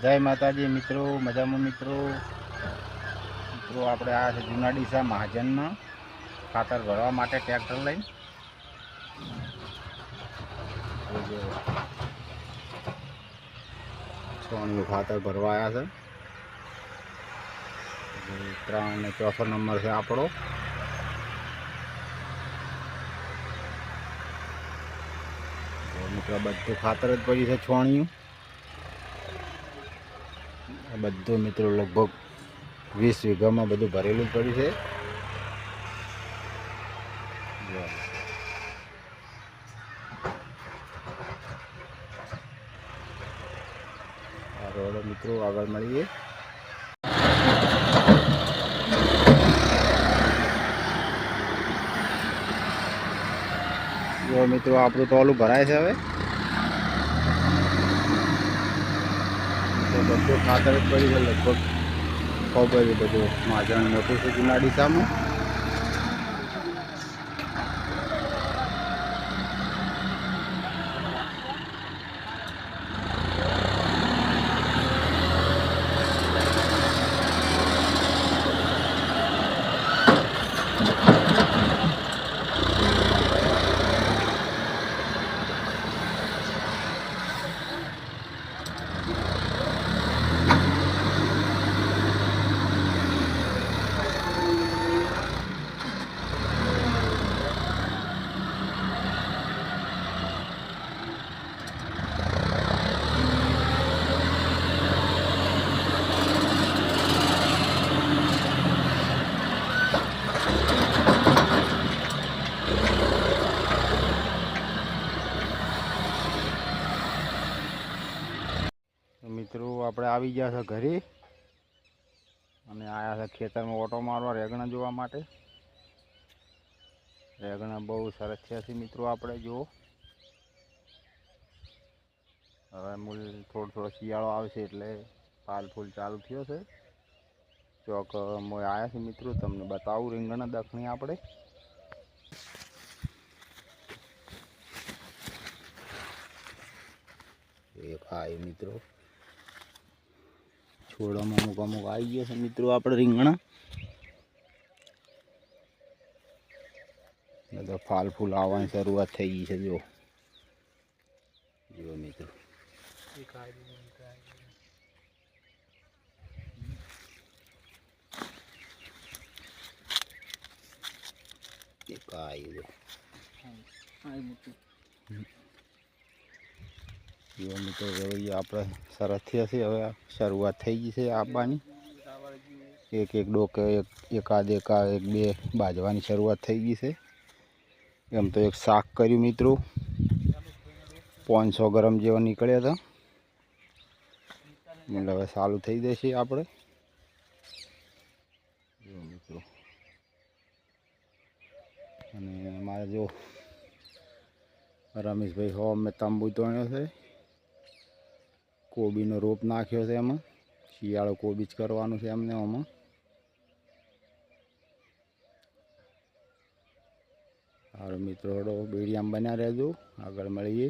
જય માતાજી મિત્રો, મજામાં મિત્રો. મિત્રો આપણે આ છે જૂના ડીસા મહાજનમાં ખાતર ભરવા માટે ટ્રેક્ટર લઈને છોણિયું ખાતર ભરવા આવ્યા છે. 3 અને 4 નંબર છે આપણો. મિત્રો બધું ખાતર જ પડ્યું છે છોણિયું. બધું મિત્રો લગભગ 20 વીઘામાં બધું ભરેલું જ પડ્યું છે. આ રોડ મિત્રો આગળ મળીએ. જો મિત્રો આપણું ટોલું ભરાય છે હવે. બધું ખાતર જ પડ્યું છે લગભગ ખબર છે. બધું મહાજન મોટું છે જૂના ડીસામાં. મિત્રો આપણે આવી ગયા છે ઘરે અને આવ્યા છે ખેતરમાં ઓટો મારવા રેગણા જોવા માટે. રેગણા બહુ સરસ છે મિત્રો. આપણે જુઓ હવે મૂળ થોડો શિયાળો આવશે એટલે પાલ ફૂલ ચાલુ થયો છે. ચોક મોય આવ્યા છે મિત્રો, તમને બતાવું રીંગણા દખણી આપણે. એક આ મિત્રો છોડમાં અમુક આવી ગયા છે મિત્રો આપણે રીંગણા. તો ફાલ ફૂલ આવવાની શરૂઆત થઈ ગઈ છે. જો મિત્રો મિત્રો હવે આપણે સરસ થયા છે. હવે શરૂઆત થઈ ગઈ છે આપવાની. એક ડોકે એકાદ એક બે બાજવાની શરૂઆત થઈ ગઈ છે. એમ તો એક શાક કર્યું મિત્રો, 500 ગ્રામ જેવા નીકળ્યા હતા. એટલે હવે ચાલુ થઈ જશે આપણે. મિત્રો અને અમારે જો રમેશભાઈ હો મેં તંબુ તોડ્યો છે. કોબીનો રોપ નાખ્યો છે. એમાં શિયાળો કોબી જ કરવાનું છે એમને. આમાં સારું મિત્રો, બીડીયામ બન્યા રહેજો, આગળ મળીએ.